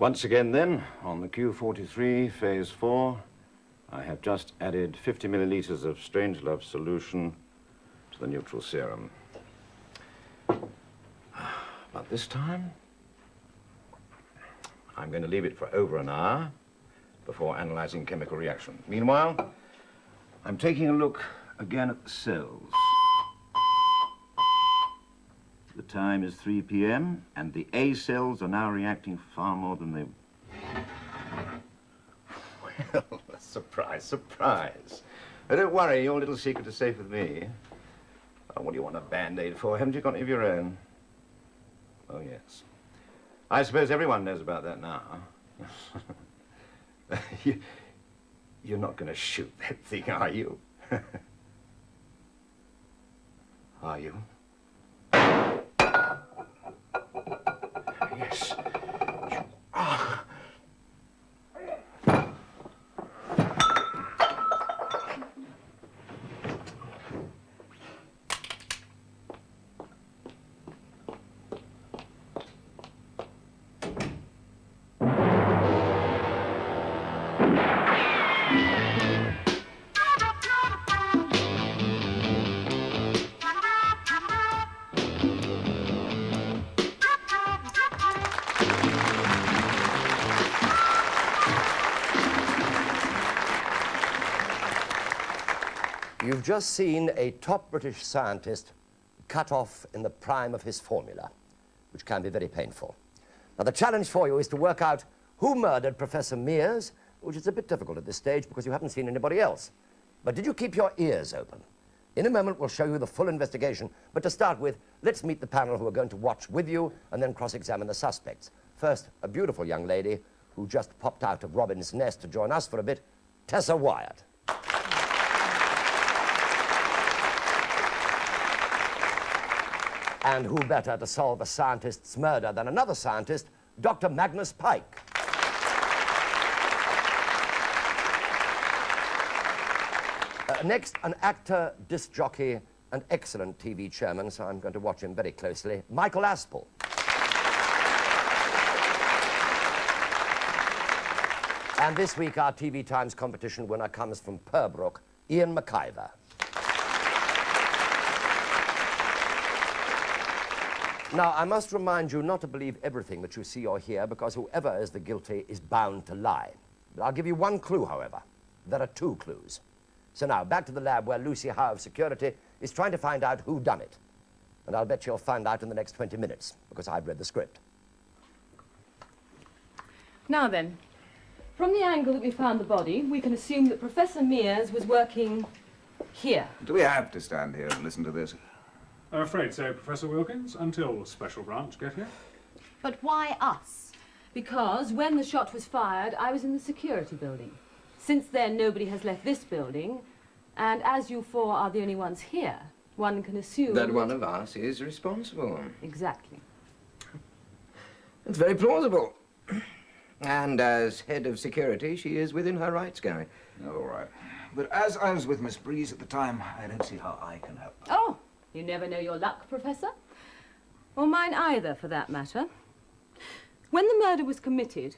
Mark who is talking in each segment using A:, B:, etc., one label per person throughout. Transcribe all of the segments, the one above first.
A: Once again then, on the Q43 phase 4, I have just added 50 milliliters of Strangelove solution to the neutral serum. But this time, I'm going to leave it for over an hour before analyzing chemical reaction. Meanwhile, I'm taking a look again at the cells. The time is 3 p.m. and the A cells are now reacting far more than they... Well, surprise, surprise. But don't worry, your little secret is safe with me. Oh, what do you want a Band-Aid for? Haven't you got any of your own? Oh, yes. I suppose everyone knows about that now. You're not going to shoot that thing, are you? Are you? Yes. You are.
B: You've just seen a top British scientist cut off in the prime of his formula, which can be very painful. Now, the challenge for you is to work out who murdered Professor Mears, which is a bit difficult at this stage because you haven't seen anybody else. But did you keep your ears open? In a moment, we'll show you the full investigation. But to start with, let's meet the panel who are going to watch with you and then cross-examine the suspects. First, a beautiful young lady who just popped out of Robin's nest to join us for a bit, Tessa Wyatt. And who better to solve a scientist's murder than another scientist, Dr. Magnus Pike. Next, an actor, disc jockey, and excellent TV chairman, so I'm going to watch him very closely, Michael Aspel. And this week, our TV Times competition winner comes from Purbrook, Ian McIver. Now, I must remind you not to believe everything that you see or hear, because whoever is the guilty is bound to lie. I'll give you one clue, however. There are two clues. So now, back to the lab where Lucy Howe of security is trying to find out who done it. And I'll bet you'll find out in the next 20 minutes, because I've read the script.
C: Now then, from the angle that we found the body, we can assume that Professor Mears was working here.
D: Do we have to stand here and listen to this?
E: I'm afraid so, Professor Wilkins, until Special Branch get here.
C: But why us? Because when the shot was fired, I was in the security building. Since then, nobody has left this building, and as you four are the only ones here, one can assume...
F: that one of us is responsible.
C: Exactly.
F: It's very plausible. And as head of security, she is within her rights, Gary.
D: All right. But as I was with Miss Breeze at the time, I don't see how I can help.
C: Oh, you never know your luck, Professor. Or mine either, for that matter. When the murder was committed,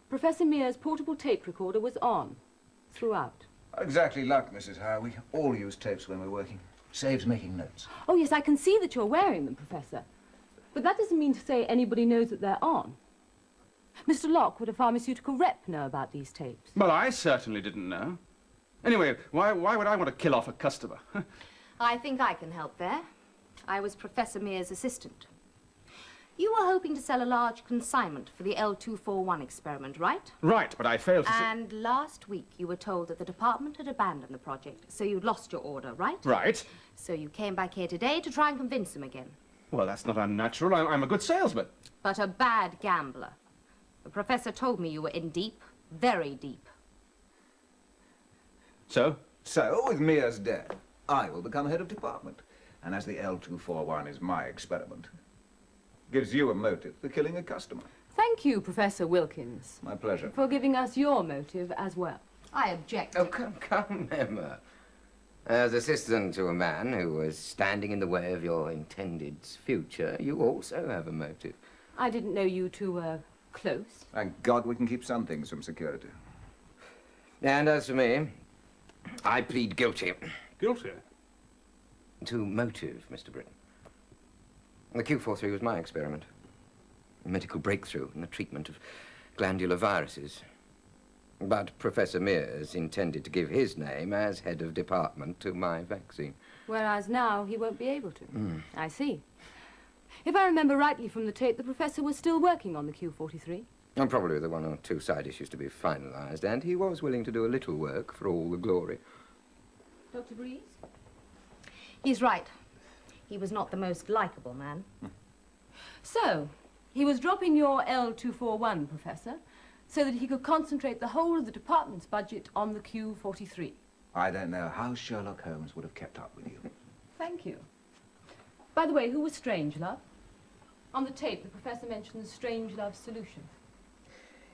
C: Professor Mears' portable tape recorder was on, throughout.
D: Exactly luck, Mrs. Howe. We all use tapes when we're working. Saves making notes.
C: Oh, yes, I can see that you're wearing them, Professor. But that doesn't mean to say anybody knows that they're on. Mr. Locke, would a pharmaceutical rep know about these tapes?
G: Well, I certainly didn't know. Anyway, why would I want to kill off a customer?
H: I think I can help there. I was Professor Mears' assistant. You were hoping to sell a large consignment for the L241 experiment, right?
G: Right, but I failed to...
H: And last week you were told that the department had abandoned the project, so you'd lost your order, right?
G: Right.
H: So you came back here today to try and convince them again.
G: Well, that's not unnatural. I'm a good salesman.
H: But a bad gambler. The professor told me you were in deep, very deep.
G: So?
D: So, with Mears dead, I will become head of department. And as the L241 is my experiment, gives you a motive for killing a customer.
C: Thank you, Professor Wilkins.
D: My pleasure.
C: For giving us your motive as well.
H: I object.
F: Oh, come, Emma. As assistant to a man who was standing in the way of your intended future, you also have a motive.
C: I didn't know you two were close.
D: Thank God we can keep some things from security.
F: And as for me, I plead guilty.
E: Guilty?
F: To motive, Mr. Britton. The Q43 was my experiment. A medical breakthrough in the treatment of glandular viruses. But Professor Mears intended to give his name as head of department to my vaccine.
C: Whereas now he won't be able to. I see. If I remember rightly from the tape, the professor was still working on the Q43.
F: And probably the one or two side issues to be finalized, and he was willing to do a little work for all the glory.
C: Dr. Breeze?
H: He's right. He was not the most likable man.
C: So, he was dropping your L241, Professor, so that he could concentrate the whole of the department's budget on the Q43.
D: I don't know how Sherlock Holmes would have kept up with you.
C: Thank you. By the way, who was Strangelove? On the tape, the professor mentions Strangelove's solution.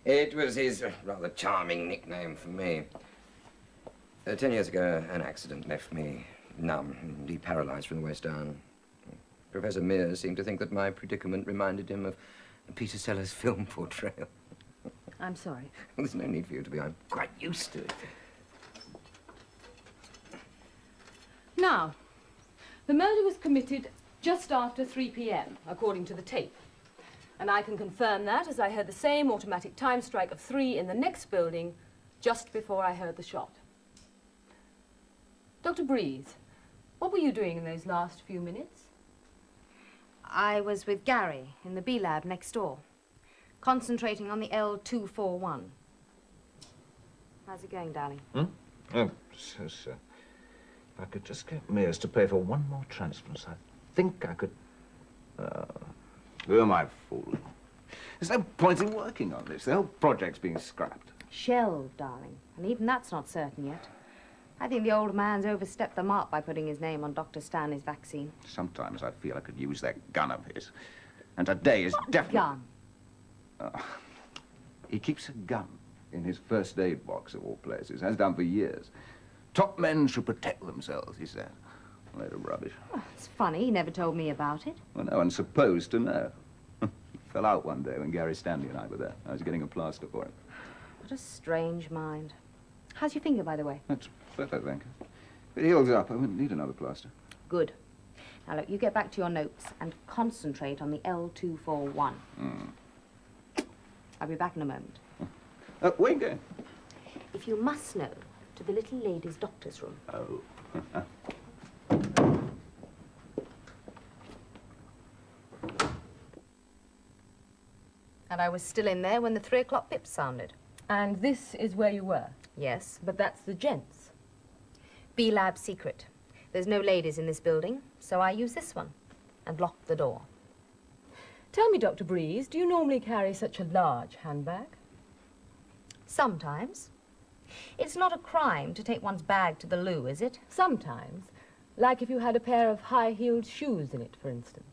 F: It was his rather charming nickname for me. 10 years ago, an accident left me numb, indeed paralyzed from the waist down. Professor Mears seemed to think that my predicament reminded him of Peter Sellers' film portrayal.
C: I'm sorry.
F: There's no need for you to be. I'm quite used to it.
C: Now, the murder was committed just after 3 p.m., according to the tape. And I can confirm that, as I heard the same automatic time strike of 3 in the next building just before I heard the shot. Dr. Breeze, what were you doing in those last few minutes?
H: I was with Gary in the B lab next door, concentrating on the L241. How's it going, darling?
D: Oh, so. If I could just get Mears to pay for one more transference, I think I could... Who am I fooling? There's no point in working on this. The whole project's being scrapped.
H: Shelved, darling. And even that's not certain yet. I think the old man's overstepped the mark by putting his name on Dr. Stanley's vaccine.
D: Sometimes I feel I could use that gun of his. And today is definitely...
H: Gun?
D: He keeps a gun in his first aid box, of all places. Has done for years. Top men should protect themselves, he said. A load of rubbish.
H: Oh, it's funny, he never told me about it.
D: Well, no one's supposed to know. He fell out one day when Gary Stanley and I were there. I was getting a plaster for him.
H: What a strange mind. How's your finger, by the way?
D: That's better, thank you. If it heals up, I wouldn't need another plaster.
H: Good. Now, look, you get back to your notes and concentrate on the L241. I'll be back in a moment.
D: Where are you going?
H: If you must know, to the little lady's doctor's room.
D: Oh.
H: And I was still in there when the 3 o'clock bip sounded.
C: And this is where you were?
H: Yes.
C: But that's the gents.
H: B-lab secret. There's no ladies in this building, so I use this one and lock the door.
C: Tell me, Dr. Breeze, do you normally carry such a large handbag?
H: Sometimes. It's not a crime to take one's bag to the loo, is it?
C: Sometimes. Like if you had a pair of high-heeled shoes in it, for instance.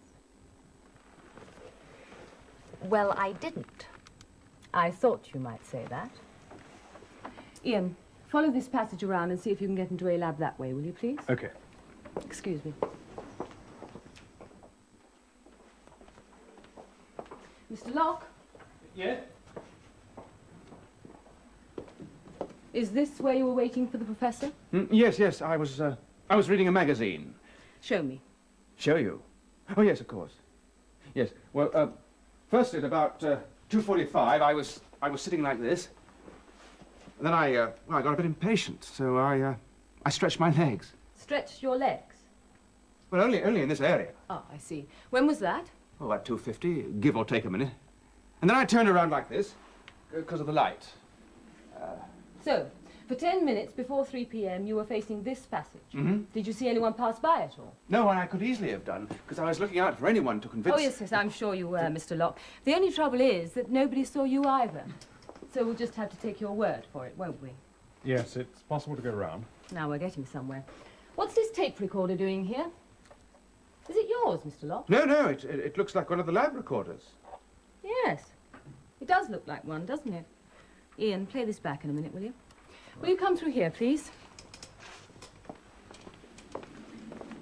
H: Well, I didn't.
C: I thought you might say that. Ian, follow this passage around and see if you can get into A lab that way, will you, please?
E: Okay.
C: Excuse me. Mr. Locke?
G: Yeah?
C: Is this where you were waiting for the professor?
G: Yes, I was reading a magazine.
C: Show me.
G: Show you? Oh, yes, of course. Yes, well, first at about 2:45, I was sitting like this. And then I got a bit impatient, so I stretched my legs.
C: Stretched your legs?
G: Well, only in this area.
C: Oh, I see. When was that?
G: Oh, about 2:50, give or take a minute. And then I turned around like this, because of the light.
C: So, for 10 minutes before 3 p.m., you were facing this passage.
G: Mm-hmm.
C: Did you see anyone pass by at all?
G: No, and I could easily have done, because I was looking out for anyone to convince...
C: Oh, yes, I'm sure you were, Mr. Locke. The only trouble is that nobody saw you either. So we'll just have to take your word for it, won't we?
E: Yes, it's possible to go round.
C: Now we're getting somewhere. What's this tape recorder doing here? Is it yours, Mr. Locke?
G: No, it looks like one of the lab recorders.
C: Yes. It does look like one, doesn't it? Ian, play this back in a minute, will you? Will you come through here, please?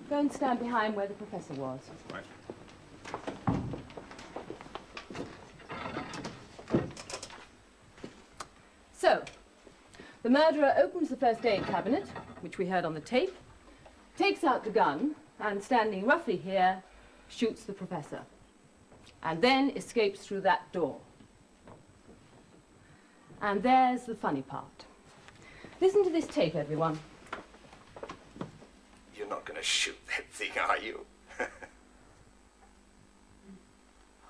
C: Go and stand behind where the professor was.
E: Right.
C: The murderer opens the first aid cabinet, which we heard on the tape, takes out the gun, and standing roughly here, shoots the professor, and then escapes through that door. And there's the funny part. Listen to this tape, everyone.
A: You're not going to shoot that thing, are you?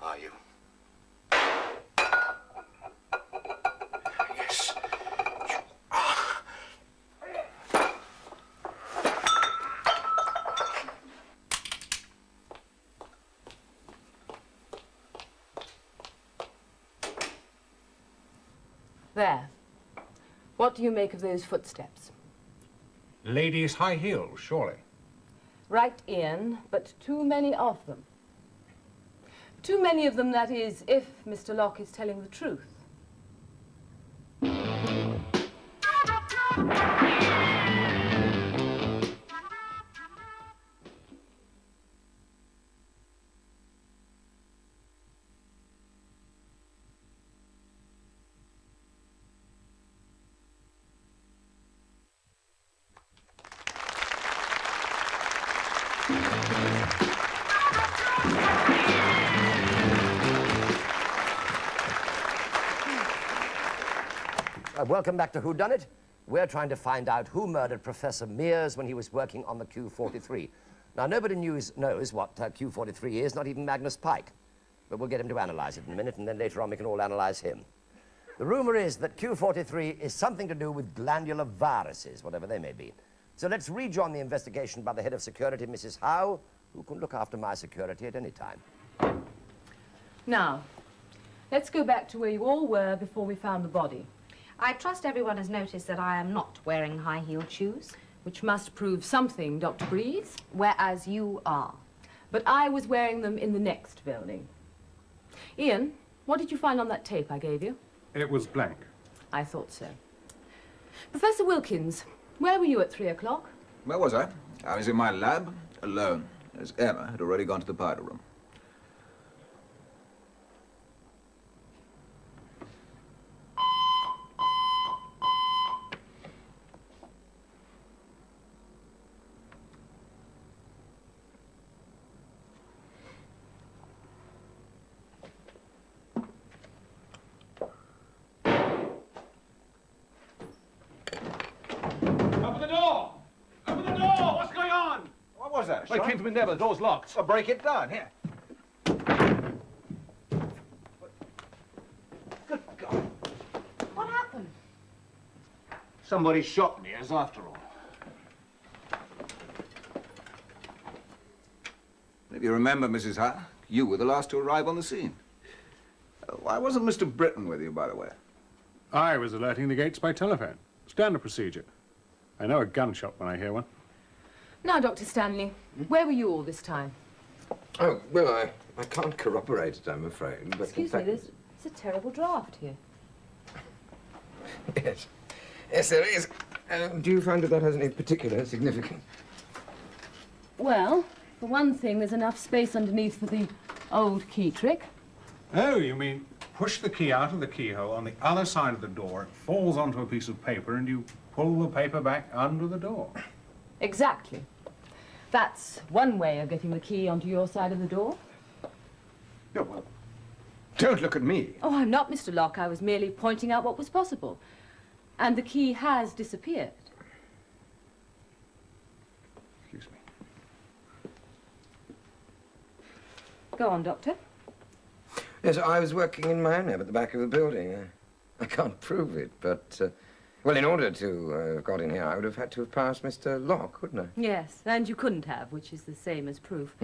A: Are you? Yes, you are.
C: There. What do you make of those footsteps?
E: Ladies' high heels, surely.
C: Right, Ian, but too many of them. Too many of them, that is, if Mr. Locke is telling the truth.
B: Welcome back to Whodunit. We're trying to find out who murdered Professor Mears when he was working on the Q43. Now, nobody knows what Q43 is, not even Magnus Pike. But we'll get him to analyze it in a minute, and then later on we can all analyze him. The rumor is that Q43 is something to do with glandular viruses, whatever they may be. So let's rejoin the investigation by the head of security, Mrs. Howe, who can look after my security at any time.
C: Now, let's go back to where you all were before we found the body.
H: I trust everyone has noticed that I am not wearing high-heeled shoes.
C: Which must prove something, Dr. Breeze.
H: Whereas you are.
C: But I was wearing them in the next building. Ian, what did you find on that tape I gave you?
E: It was blank.
C: I thought so. Professor Wilkins, where were you at 3 o'clock?
D: Where was I? I was in my lab, alone, as Emma had already gone to the powder room.
G: Open the door! Open the door! What's going on?
D: What was that,
G: I came from in there, but the door's locked.
D: Well, break it down, here. Good God.
H: What happened?
G: Somebody shot me, as after all.
D: If you remember, Mrs. Howe, you were the last to arrive on the scene. Why wasn't Mr. Britton with you, by the way?
E: I was alerting the gates by telephone. Standard procedure. I know a gunshot when I hear one.
C: Now, Dr. Stanley, where were you all this time?
F: Oh, well, I can't corroborate it, I'm afraid. But
C: Excuse me, there's a terrible draft here.
F: Yes. Yes, there is. Do you find that has any particular significance?
C: Well, for one thing, there's enough space underneath for the old key trick.
E: Oh, you mean push the key out of the keyhole on the other side of the door, it falls onto a piece of paper, and you pull the paper back under the door.
C: Exactly. That's one way of getting the key onto your side of the door.
D: Yeah, well, don't look at me.
C: Oh, I'm not, Mr. Locke. I was merely pointing out what was possible. And the key has disappeared.
E: Excuse me.
C: Go on, Doctor.
F: Yes, I was working in my own lab at the back of the building. I can't prove it, but, well, in order to have got in here, I would have had to have passed Mr. Locke, wouldn't I?
C: Yes, and you couldn't have, which is the same as proof.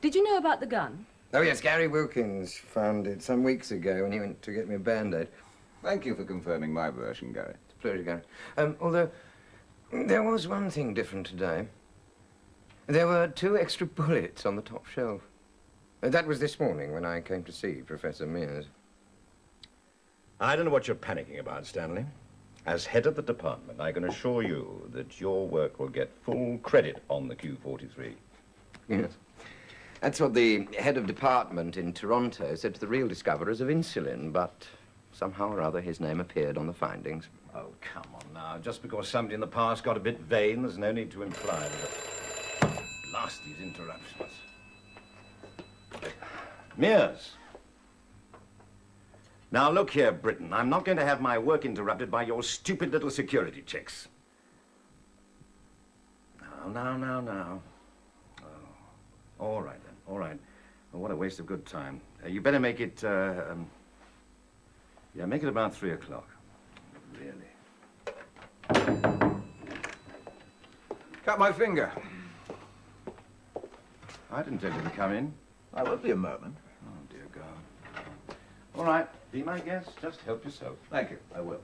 C: Did you know about the gun?
F: Oh, yes, Gary Wilkins found it some weeks ago when he went to get me a Band-Aid.
D: Thank you for confirming my version, Gary.
F: It's a pleasure, Gary. Although, there was one thing different today. There were 2 extra bullets on the top shelf. That was this morning when I came to see Professor Mears.
A: I don't know what you're panicking about, Stanley. As head of the department, I can assure you that your work will get full credit on the Q43.
F: Yes. That's what the head of department in Toronto said to the real discoverers of insulin, but somehow or other his name appeared on the findings.
A: Oh, come on now. Just because somebody in the past got a bit vain, there's no need to imply that. Blast these interruptions. Mears. Now, look here, Britton. I'm not going to have my work interrupted by your stupid little security checks. Now. Oh. All right, then. All right. Well, what a waste of good time. You better make it, yeah, make it about 3 o'clock. Really.
D: Cut my finger.
A: I didn't tell you to come in.
D: I will be a moment.
A: Oh, dear God. All right, be my guest. Just help yourself.
D: Thank you, I will.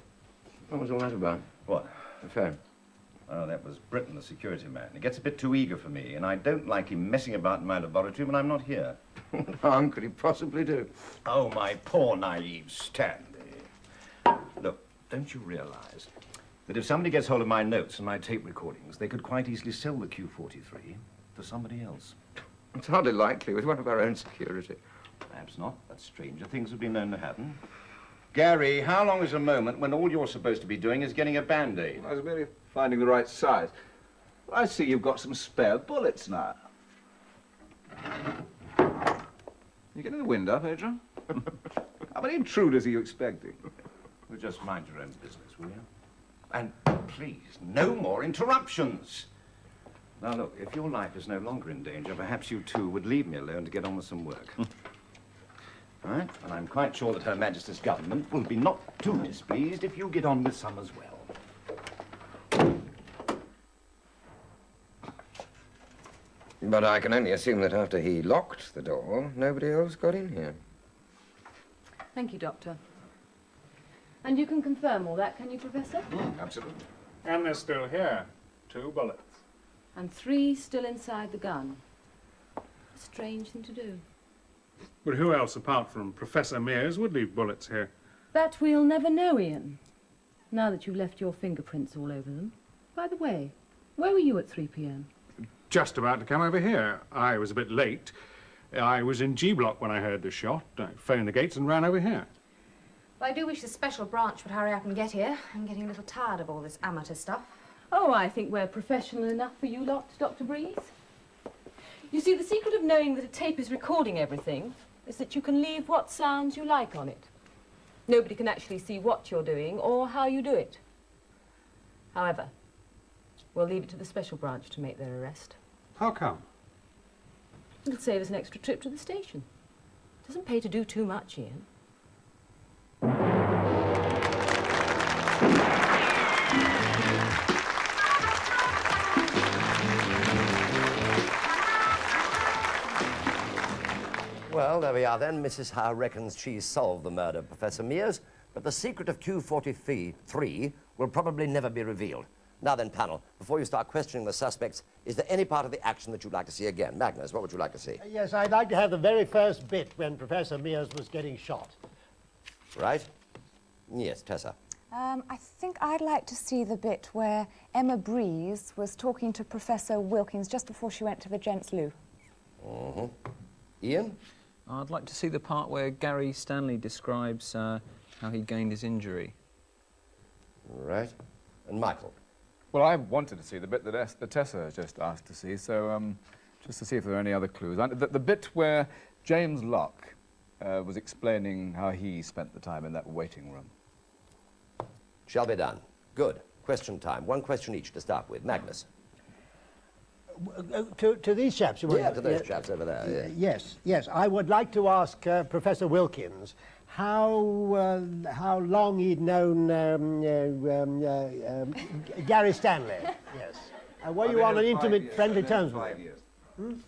F: What was all that about?
A: What?
F: The phone.
A: Oh, that was Britton, the security man. He gets a bit too eager for me, and I don't like him messing about in my laboratory when I'm not here.
F: What harm could he possibly do?
A: Oh, my poor, naive Stanley. Look, don't you realize that if somebody gets hold of my notes and my tape recordings, they could quite easily sell the Q43 to somebody else?
F: It's hardly likely with one of our own security.
A: Perhaps not, but stranger things have been known to happen. Gary, how long is a moment when all you're supposed to be doing is getting a Band-Aid?
D: I was merely finding the right size. I see you've got some spare bullets now. You getting the wind up, Adrian? How many intruders are you expecting?
A: Well, just mind your own business, will you? And please, no more interruptions. Now, look, if your life is no longer in danger, perhaps you two would leave me alone to get on with some work. All right? And I'm quite sure that Her Majesty's government will be not too displeased if you get on with some as well.
F: But I can only assume that after he locked the door, nobody else got in here.
C: Thank you, Doctor. And you can confirm all that, can you, Professor?
D: Absolutely.
E: And they're still here. 2 bullets.
C: And 3 still inside the gun. A strange thing to do.
E: But who else, apart from Professor Mears, would leave bullets here?
C: That we'll never know, Ian. Now that you've left your fingerprints all over them. By the way, where were you at 3 p.m.?
E: Just about to come over here. I was a bit late. I was in G Block when I heard the shot. I phoned the gates and ran over here.
H: Well, I do wish the special branch would hurry up and get here. I'm getting a little tired of all this amateur stuff.
C: Oh, I think we're professional enough for you lot, Dr. Breeze. You see, the secret of knowing that a tape is recording everything is that you can leave what sounds you like on it. Nobody can actually see what you're doing or how you do it. However, we'll leave it to the special branch to make their arrest.
E: How come?
C: It'll save us an extra trip to the station. It doesn't pay to do too much, Ian.
B: Well, there we are then. Mrs. Howe reckons she's solved the murder of Professor Mears, but the secret of Q43 will probably never be revealed. Now then, panel, before you start questioning the suspects, is there any part of the action that you'd like to see again? Magnus, what would you like to see?
I: Yes, I'd like to have the very first bit when Professor Mears was getting shot.
B: Right? Yes, Tessa.
J: I think I'd like to see the bit where Emma Breeze was talking to Professor Wilkins just before she went to the gents' loo.
B: Mm-hmm. Ian?
K: I'd like to see the part where Gary Stanley describes how he gained his injury.
B: Right. And Michael?
L: Well, I wanted to see the bit that Tessa just asked to see, so just to see if there are any other clues. The bit where James Locke was explaining how he spent the time in that waiting room.
B: Shall be done. Good. Question time. 1 question each to start with. Magnus?
I: To these chaps? You want
B: Yeah, to those chaps over there. Yeah.
I: Yes. I would like to ask Professor Wilkins how long he'd known Gary Stanley. Yes. Were you on an intimate, friendly terms with him?
D: 5 years.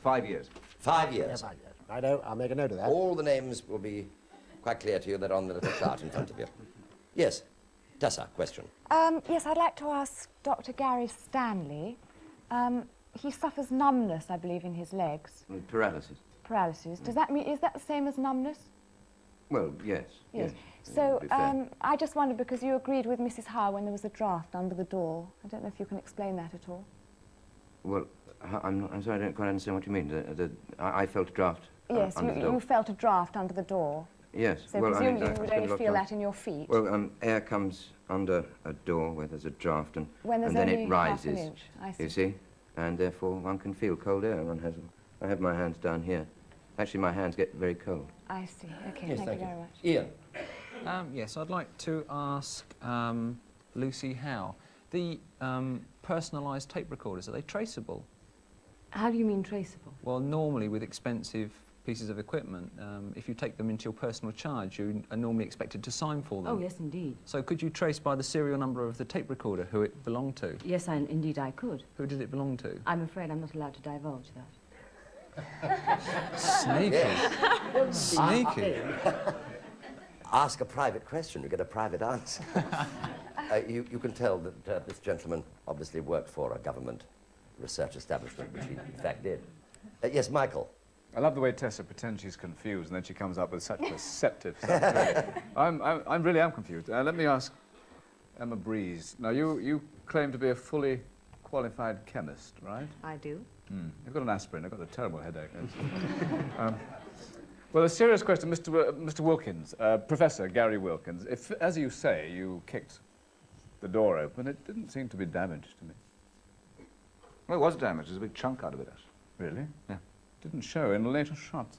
D: 5 years.
B: 5 years.
I: Yeah, 5 years. Righto, I'll make a note of that.
B: All the names will be quite clear to you. They're on the little chart in front of you. Yes. Tessa, question.
J: Yes, I'd like to ask Dr. Gary Stanley. He suffers numbness, I believe, in his legs.
F: Paralysis.
J: Paralysis. Does that mean, is that the same as numbness?
F: Well, yes.
J: Yes.
F: To
J: So,
F: be fair.
J: I just wondered, because you agreed with Mrs. Howe when there was a draft under the door. I don't know if you can explain that at all.
F: Well, I'm sorry, I don't quite understand what you mean. I felt a draft
J: Yes,
F: under the door.
J: you felt a draft under the door.
F: Yes.
J: So
F: well,
J: presumably
F: I
J: you would
F: spend a
J: only
F: lot of
J: feel
F: time-
J: that in your feet.
F: Well, air comes under a door where there's a draft, and
J: when there's
F: then
J: only
F: it
J: half an
F: rises.
J: inch. I see.
F: You see, and therefore one can feel cold air. I have my hands down here. Actually, my hands get very cold.
J: I see. Okay,
B: Yes,
J: thank you very much.
B: Ian.
K: Yes, I'd like to ask Lucy Howe. The personalised tape recorders, are they traceable?
C: How do you mean traceable?
K: Well, normally with expensive pieces of equipment, if you take them into your personal charge, you are normally expected to sign for them.
C: Oh, yes, indeed.
K: So could you trace by the serial number of the tape recorder who it belonged to?
C: Yes, indeed I could.
K: Who did it belong to?
C: I'm afraid I'm not allowed to divulge that.
K: Sneaky. Sneaky.
B: Ask a private question, you get a private answer. You can tell that this gentleman obviously worked for a government research establishment, which he in fact did. Yes, Michael.
L: I love the way Tessa pretends she's confused and then she comes up with such perceptive stuff. I really am confused. Let me ask Emma Breeze. Now, you claim to be a fully qualified chemist, right?
H: I do.
L: You've got an aspirin. I've got a terrible headache. Well, a serious question, Mr. Wilkins, Professor Gary Wilkins. If, as you say, you kicked the door open, it didn't seem to be damaged to me.
D: Well, it was damaged. There's a big chunk out of it.
L: Really?
D: Yeah.
L: Didn't show in the later shots.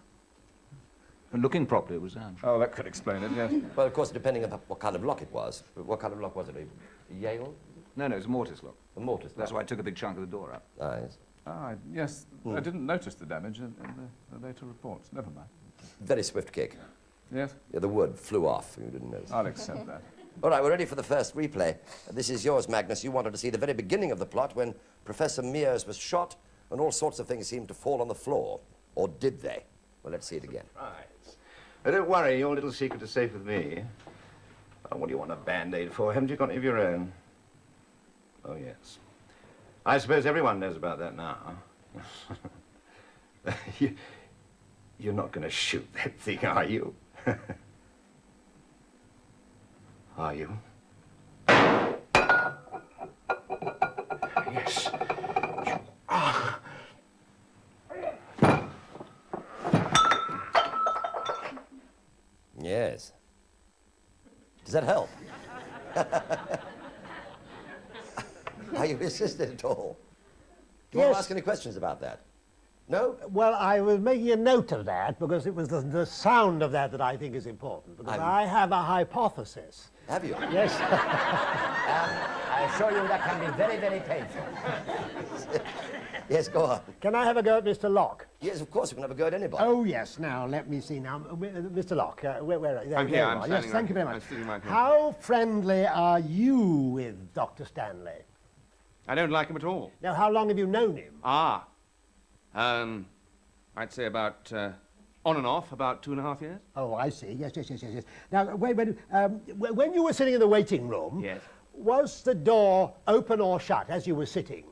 D: And looking properly, it was damaged.
L: Oh, that could explain it, yes.
B: Well, of course, depending on what kind of lock it was. What kind of lock was it? A Yale?
D: No, it was a mortise lock.
B: A mortise lock.
D: That's why I took a big chunk of the door out.
B: Ah, yes.
L: Ah, yes. I didn't notice the damage in the later reports. Never mind.
B: Very swift kick.
L: Yes?
B: Yeah, the wood flew off. You didn't notice.
L: I'll accept that.
B: All right, we're ready for the first replay. This is yours, Magnus. You wanted to see the very beginning of the plot when Professor Mears was shot and all sorts of things seemed to fall on the floor. Or did they? Well, let's see it again.
A: Surprise. Don't worry, your little secret is safe with me. Oh, what do you want a Band-Aid for? Haven't you got any of your own? Oh, yes. I suppose everyone knows about that now. You're not going to shoot that thing, are you? Are you? Yes. You are.
B: Yes. Does that help? Are you assisted at all? Do you want to ask any questions about that? No?
I: Well, I was making a note of that because it was the sound of that I think is important. Because I have a hypothesis.
B: Have you?
I: Yes.
B: I assure you that can be very, very painful. Yes, go on.
I: Can I have a go at Mr. Locke?
B: Yes, of course, you can have a go at anybody.
I: Oh, yes. Now, let me see. Now, Mr. Locke, where are you?
G: I'm here. I'm
I: Yes,
G: standing
I: thank you very
G: I'm
I: much.
G: sitting right here.
I: How friendly are you with Dr. Stanley?
G: I don't like him at all.
I: Now, how long have you known him?
G: I'd say about, on and off, about 2.5 years.
I: Oh, I see. Yes. Now, when you were sitting in the waiting room,
G: Yes.
I: was the door open or shut as you were sitting?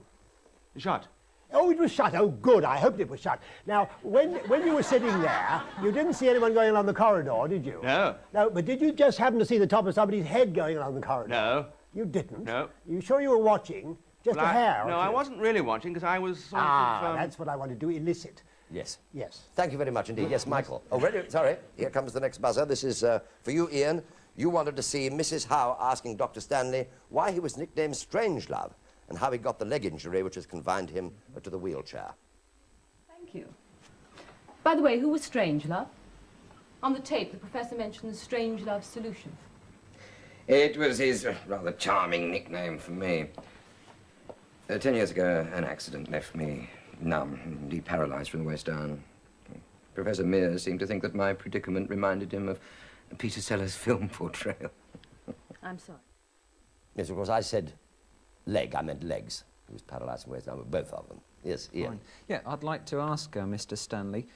G: Shut.
I: Oh, it was shut. Oh, good. I hoped it was shut. Now, when you were sitting there, you didn't see anyone going along the corridor, did you?
G: No.
I: No, but did you just happen to see the top of somebody's head going along the corridor?
G: No.
I: You didn't?
G: No.
I: You sure you were watching? Just
G: Well,
I: a hair?
G: No,
I: or
G: I
I: two?
G: wasn't really watching because I was sort
I: That's what I wanted to elicit.
B: Yes.
I: Yes.
B: Thank you very much indeed. Yes, Michael. Oh, ready? Sorry. Here comes the next buzzer. This is for you, Ian. You wanted to see Mrs. Howe asking Dr. Stanley why he was nicknamed Strangelove and how he got the leg injury which has confined him to the wheelchair.
C: Thank you. By the way, who was Strangelove? On the tape, the professor mentioned the Strangelove solution.
F: It was his rather charming nickname for me. 10 years ago, an accident left me numb and deparalyzed from the waist down. Professor Mears seemed to think that my predicament reminded him of Peter Sellers' film portrayal.
C: I'm sorry.
B: Yes, of course, I said leg. I meant legs. He was paralysed from the waist down, both of them. Yes, Ian.
K: Fine. Yeah, I'd like to ask Mr. Stanley,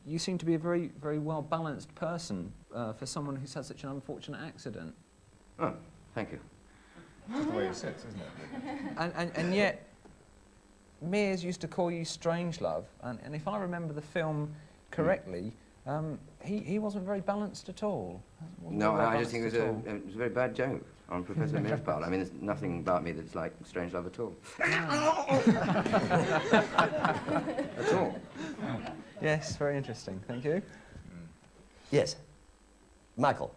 K: you seem to be a very, very well-balanced person for someone who's had such an unfortunate accident.
F: Oh, thank you.
L: That's the way he sits, isn't it?
K: And yet, Mears used to call you Strangelove, and if I remember the film correctly, he wasn't very balanced at all.
F: No, I just think it was a very bad joke on Professor Mears' part. I mean, there's nothing about me that's like Strangelove at all. At all.
K: Yes, very interesting. Thank you.
B: Yes. Michael.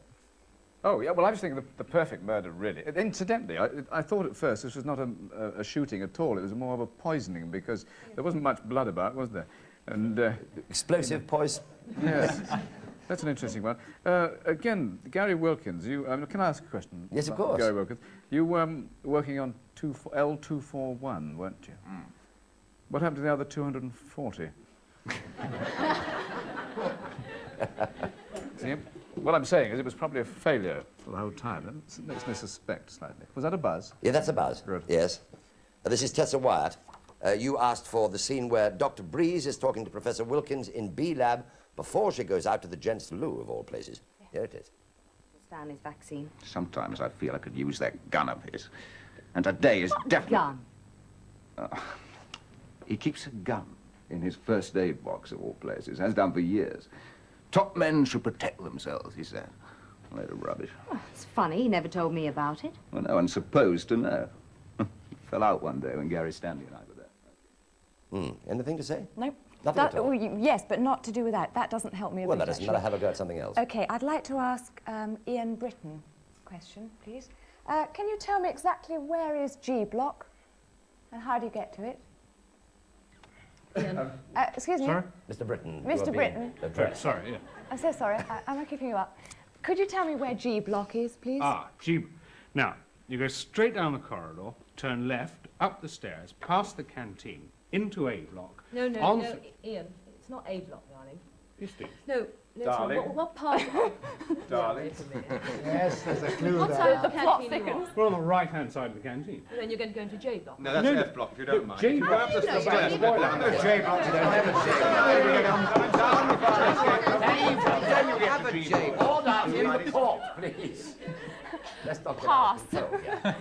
L: Oh, yeah, well, I was thinking the perfect murder, really. Incidentally, I thought at first this was not a shooting at all. It was more of a poisoning, because there wasn't much blood about, was there? And
B: explosive poison.
L: Yes. That's an interesting one. Again, Gary Wilkins, you... can I ask a question?
B: Yes, of course.
L: Gary Wilkins. You were working on L241, weren't you? Mm. What happened to the other 240? See, what I'm saying is it was probably a failure for the whole time. That makes me suspect slightly. Was that a buzz?
B: Yeah, that's a buzz.
L: Good.
B: Yes. This is Tessa Wyatt. You asked for the scene where Dr. Breeze is talking to Professor Wilkins in B lab before she goes out to the gents' loo, of all places. Yeah. Here it is.
H: Stanley's vaccine.
D: Sometimes I feel I could use that gun of his. And today is definitely...
H: Gun?
D: He keeps a gun in his first aid box, of all places, has done for years. Top men should protect themselves, he said. A load of rubbish.
H: Well, it's funny, he never told me about it.
D: Well, no one's supposed to know. He fell out one day when Gary Stanley and I were there.
B: Anything to say?
J: Nope.
B: Nothing at all?
J: Yes, but not to do with that. That doesn't help me a
B: Well,
J: bit,
B: that doesn't
J: actually.
B: matter. Have a go at something else.
J: OK, I'd like to ask Ian Britton a question, please. Can you tell me exactly where is G Block and how do you get to it?
C: Ian.
J: Excuse me?
E: Sorry?
B: Mr. Britton.
J: Mr. Britton.
E: Sorry, yeah.
J: I'm so sorry. Am I keeping you up? Could you tell me where G Block is, please?
E: Ah, G. Now, you go straight down the corridor, turn left, up the stairs, past the canteen, into A block.
C: No, Ian, it's not A block, darling.
E: Yes, it is.
C: No,
E: Darling.
C: what part of...
E: Darling.
I: Yes, there's a clue
C: What
I: there.
C: side of the canteen are you on?
E: We're on the right-hand side of the canteen.
C: Then you're going to go into J block.
G: No, that's F block, if you don't mind.
E: J block.
G: J block,
I: J block, you don't have a J block.
B: Hold on, in the port, please. Let's not get
J: Pass.
B: out of control, yeah.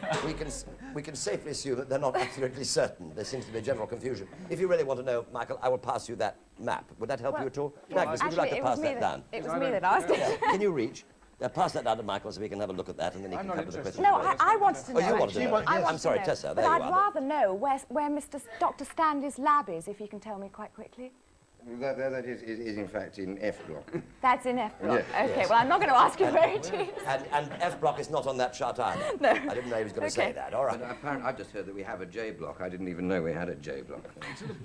B: We can safely assume that they're not absolutely certain. There seems to be general confusion. If you really want to know, Michael, I will pass you that map. Would that help you at all? Magnus, would you like to pass that down?
J: It was me that asked it.
B: Yeah. Can you reach? Pass that down to Michael so we can have a look at that and then he can come to the question.
J: No, I wanted to know.
B: Oh, you wanted to know.
J: I
B: I'm
J: wanted
B: sorry,
J: to know.
B: Tessa,
J: But
B: there you
J: I'd
B: are.
J: rather know where Dr. Stanley's lab is, if you can tell me quite quickly.
F: That is in fact in F block.
J: That's in F block.
F: Yes.
J: OK, well, I'm not going to ask you where it is.
B: And F block is not on that chart either.
J: No.
B: I didn't know he was going to say that. All right.
F: But apparently, I've just heard that we have a J block. I didn't even know we had a J block.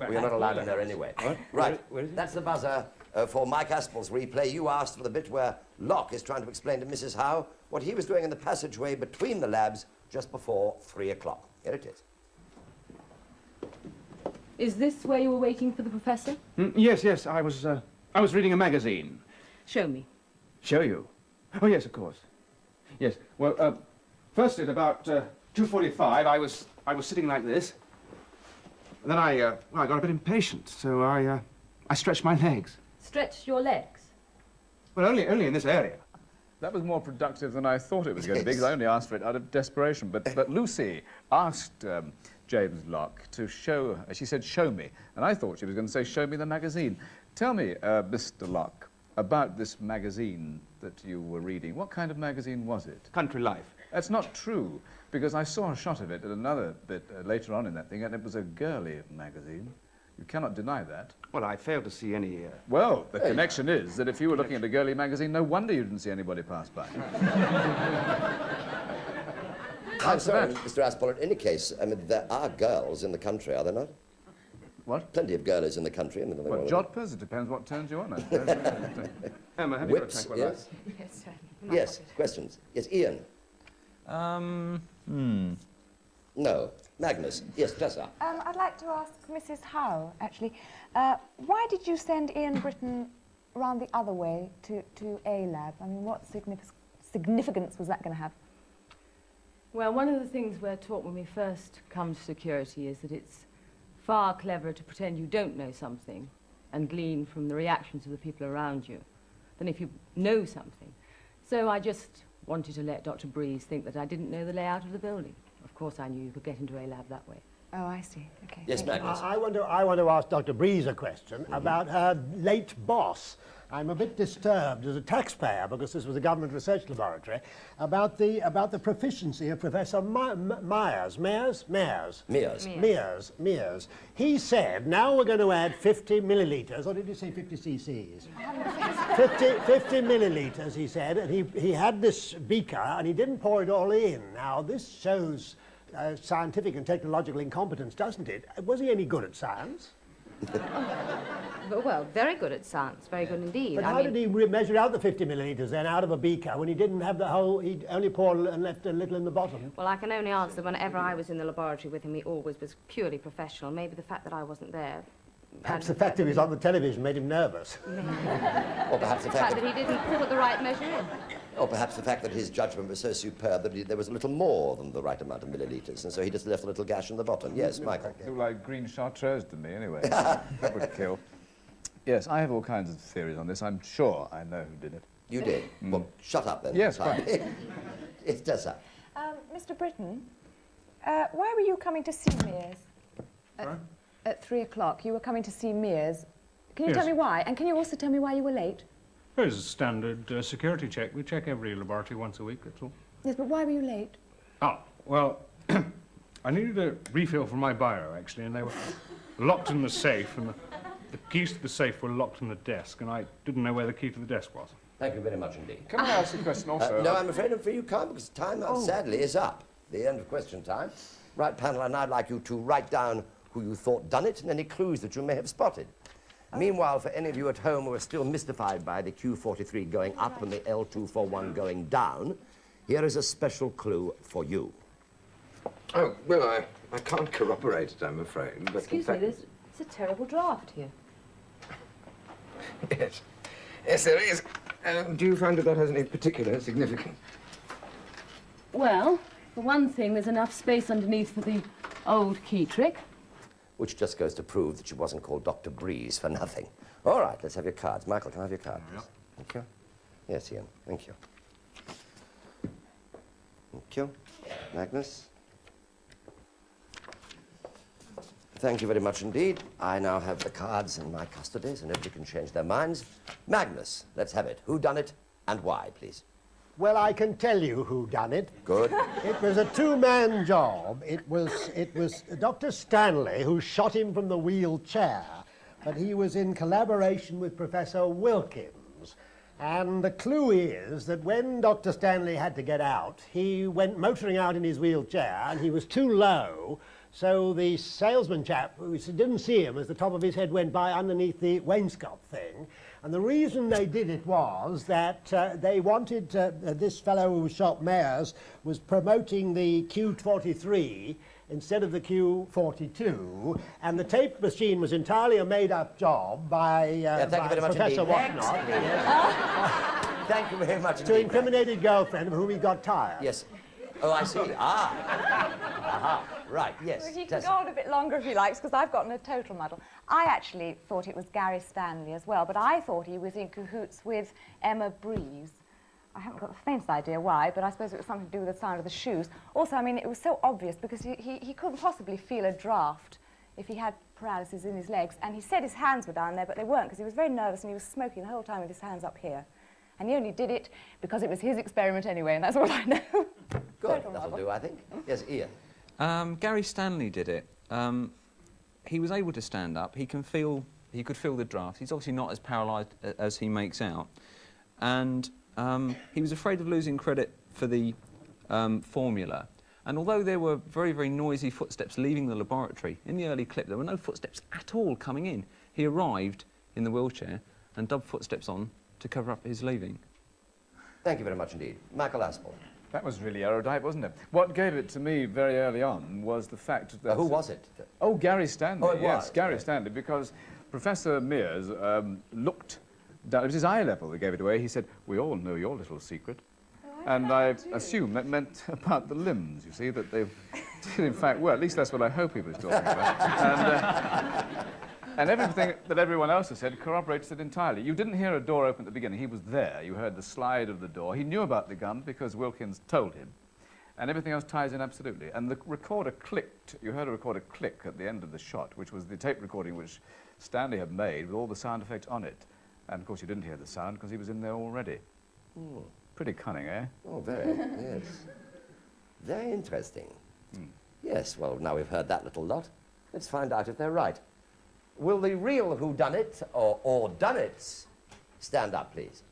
B: We are not allowed in there anyway. Right. That's the buzzer for Mike Aspel's replay. You asked for the bit where Locke is trying to explain to Mrs. Howe what he was doing in the passageway between the labs just before 3 o'clock. Here it is.
C: Is this where you were waiting for the professor?
G: Yes, I was reading a magazine.
C: Show me.
G: Show you? Oh, yes, of course. Yes, well, first at about 2:45, I was sitting like this. And then I got a bit impatient, so I stretched my legs.
C: Stretched your legs?
G: Well, only in this area.
L: That was more productive than I thought it was going to be, because I only asked for it out of desperation. But Lucy asked James Locke to show, she said, show me. And I thought she was going to say, show me the magazine. Tell me, Mr. Locke, about this magazine that you were reading. What kind of magazine was it?
G: Country Life.
L: That's not true, because I saw a shot of it at another bit later on in that thing, and it was a girly magazine. You cannot deny that.
G: Well, I failed to see any...
L: Well, the connection is that if you were looking at a girly magazine, no wonder you didn't see anybody pass by.
B: I'm sorry, Mr. Aspel, in any case, I mean, there are girls in the country, are there not?
L: What?
B: Plenty of girlies in the country. I mean,
L: What, jodhpurs? It depends what turns you on, I suppose.
G: Emma, have you got a
B: Whips,
G: tank
B: yes?
H: Yes,
B: Yes, questions. Yes, Ian? No. Magnus? Yes, Tessa?
J: I'd like to ask Mrs. Howe, actually. Why did you send Ian Britton round the other way to A lab? I mean, what significance was that going to have?
C: Well, one of the things we're taught when we first come to security is that it's far cleverer to pretend you don't know something and glean from the reactions of the people around you than if you know something. So I just wanted to let Dr. Breeze think that I didn't know the layout of the building. Of course, I knew you could get into A lab that way.
J: Oh, I see. Okay.
B: Yes,
J: thank you.
B: Magnus.
I: I want to ask Dr. Breeze a question about her late boss. I'm a bit disturbed as a taxpayer, because this was a government research laboratory, about the proficiency of Professor Mears. He said, now we're going to add 50 millilitres, or did you say 50 cc's? 50 millilitres, he said, and he had this beaker, and he didn't pour it all in. Now, this shows scientific and technological incompetence, doesn't it? Was he any good at science?
H: Well, very good at science, very good indeed.
I: But how did he measure out the 50 millilitres then out of a beaker when he didn't have the whole, he only poured and left a little in the bottom?
H: Well, I can only answer whenever I was in the laboratory with him, he always was purely professional. Maybe the fact that I wasn't there.
I: Perhaps the fact that he was on the television made him nervous.
B: Or perhaps the fact
H: that he didn't put the right measure in.
B: Or perhaps the fact that his judgment was so superb that there was a little more than the right amount of millilitres, and so he just left a little gash in the bottom. Yes, Michael.
L: Looked like green chartreuse to me, anyway. That would kill. Yes, I have all kinds of theories on this. I'm sure I know who did it.
B: You did? Well, shut up then.
L: Yes, quite.
B: It's Tessa.
J: Mr. Britton, why were you coming to see Mears? At 3 o'clock, you were coming to see Mears. Can you tell me why? And can you also tell me why you were late?
E: There's a standard security check. We check every laboratory once a week, that's all.
J: Yes, but why were you late?
E: Oh, well, I needed a refill for my bio, actually, and they were locked in the safe, and the keys to the safe were locked in the desk, and I didn't know where the key to the desk was.
B: Thank you very much indeed.
L: Can I ask a question also?
B: No, I'm afraid you can't, because time, sadly, is up. The end of question time. Right, panel, and I'd like you to write down who you thought done it and any clues that you may have spotted. Meanwhile, for any of you at home who are still mystified by the Q43 going up and the L241 going down, here is a special clue for you.
F: Oh, well, I can't corroborate it, I'm afraid. But
C: Excuse me, there's a terrible draft here.
F: Yes. Yes, there is. Do you find that has any particular significance?
C: Well, for one thing, there's enough space underneath for the old key trick.
B: Which just goes to prove that she wasn't called Dr. Breeze for nothing. All right, let's have your cards. Michael, can I have your card, please? Thank you. Yes, Ian, thank you. Thank you. Magnus. Thank you very much indeed. I now have the cards in my custody, so nobody can change their minds. Magnus, let's have it. Who done it and why, please?
I: Well, I can tell you who done it.
B: Good.
I: It was a two-man job. It was Dr. Stanley who shot him from the wheelchair, but he was in collaboration with Professor Wilkins. And the clue is that when Dr. Stanley had to get out, he went motoring out in his wheelchair, and he was too low, so the salesman chap, who didn't see him as the top of his head went by underneath the wainscot thing. And the reason they did it was that they wanted, this fellow who shot Mears was promoting the Q43 instead of the Q42, and the tape machine was entirely a made-up job by, Professor Whatnot.
B: Thank you very much indeed.
I: To incriminate his girlfriend, of whom he got tired.
B: Yes. Oh, I see. Aha. Right, yes.
J: Well, he can go on a bit longer if he likes, because I've gotten a total muddle. I actually thought it was Gary Stanley as well, but I thought he was in cahoots with Emma Breeze. I haven't got the faintest idea why, but I suppose it was something to do with the sound of the shoes. Also, I mean, it was so obvious, because he couldn't possibly feel a draft if he had paralysis in his legs, and he said his hands were down there, but they weren't, because he was very nervous and he was smoking the whole time with his hands up here. And he only did it because it was his experiment anyway, and that's all I know.
B: Good, that'll do, I think. Yes, Ian.
K: Gary Stanley did it. He was able to stand up. He could feel the draft. He's obviously not as paralysed as he makes out. And he was afraid of losing credit for the formula. And although there were very, very noisy footsteps leaving the laboratory, in the early clip there were no footsteps at all coming in. He arrived in the wheelchair and dubbed footsteps on to cover up his leaving.
B: Thank you very much indeed. Michael Aspel.
L: That was really erudite, wasn't it? What gave it to me very early on was the fact that...
B: who was it?
L: Oh, Gary Stanley.
B: Oh, it
L: yes,
B: was.
L: Gary Stanley, because Professor Mears looked down. It was his eye level that gave it away. He said, "We all know your little secret." And I assume that meant about the limbs, you see, that they did in fact work. At least that's what I hope he was talking about. And everything that everyone else has said corroborates it entirely. You didn't hear a door open at the beginning. He was there. You heard the slide of the door. He knew about the gun because Wilkins told him. and everything else ties in absolutely. And the recorder clicked. You heard a recorder click at the end of the shot, which was the tape recording which Stanley had made with all the sound effects on it. And, of course, you didn't hear the sound because he was in there already. Pretty cunning, eh?
B: Oh, very, yes. Very interesting. Yes, well, now we've heard that little lot. Let's find out if they're right. Will the real whodunit, or dunnits, stand up, please?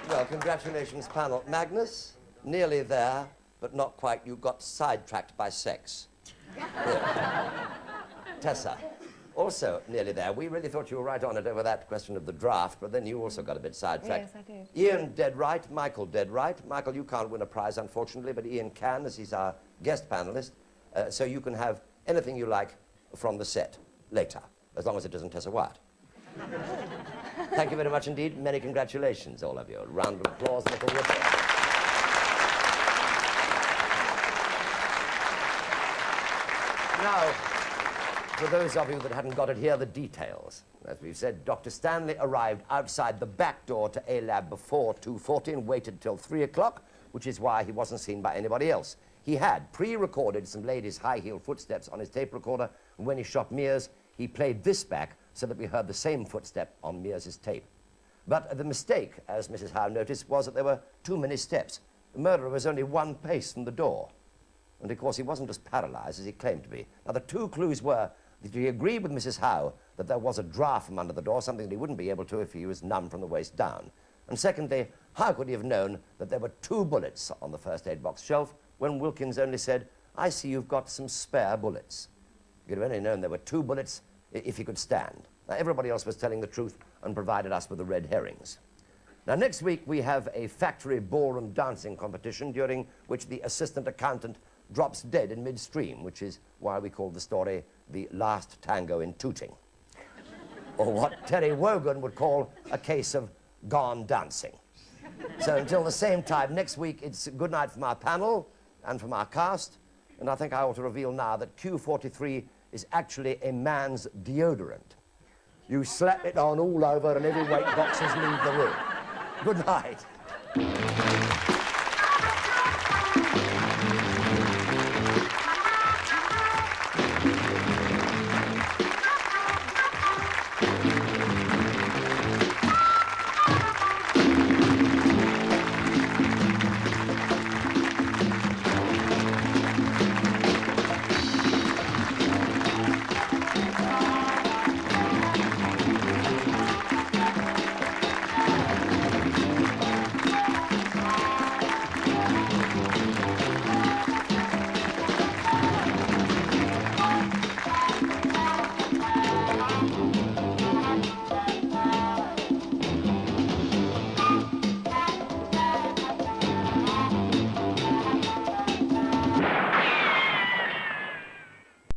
B: Well, congratulations, panel. Magnus, nearly there, but not quite. You got sidetracked by sex. Tessa, also nearly there. We really thought you were right on it over that question of the draft, but then you also got a bit sidetracked.
J: Yes, I did.
B: Ian dead right, Michael dead right. Michael, you can't win a prize, unfortunately, but Ian can, as he's our guest panelist. So you can have anything you like from the set later, as long as it isn't Tessa Wyatt. Thank you very much indeed. Many congratulations, all of you. A round of applause, a little whistle. Now, for those of you that hadn't got it, here are the details. As we've said, Dr. Stanley arrived outside the back door to A-Lab before 2:40 and waited till 3 o'clock, which is why he wasn't seen by anybody else. He had pre-recorded some ladies' high-heeled footsteps on his tape recorder, and when he shot Mears, he played this back so that we heard the same footstep on Mears's tape. But the mistake, as Mrs. Howe noticed, was that there were too many steps. The murderer was only one pace from the door. And, of course, he wasn't as paralyzed as he claimed to be. Now, the two clues were that he agreed with Mrs. Howe that there was a draft from under the door, something that he wouldn't be able to if he was numb from the waist down. And secondly, how could he have known that there were 2 bullets on the first aid box shelf when Wilkins only said, "I see you've got some spare bullets"? You'd have only known there were 2 bullets if he could stand. Now, everybody else was telling the truth and provided us with the red herrings. Now, next week, we have a factory ballroom dancing competition during which the assistant accountant drops dead in midstream, which is why we call the story The Last Tango in Tooting. Or what Terry Wogan would call a case of gone dancing. So until the same time next week, it's good night from our panel and from our cast. And I think I ought to reveal now that Q43 is actually a man's deodorant. You slap it on all over and every weight boxers leave the room. Good night.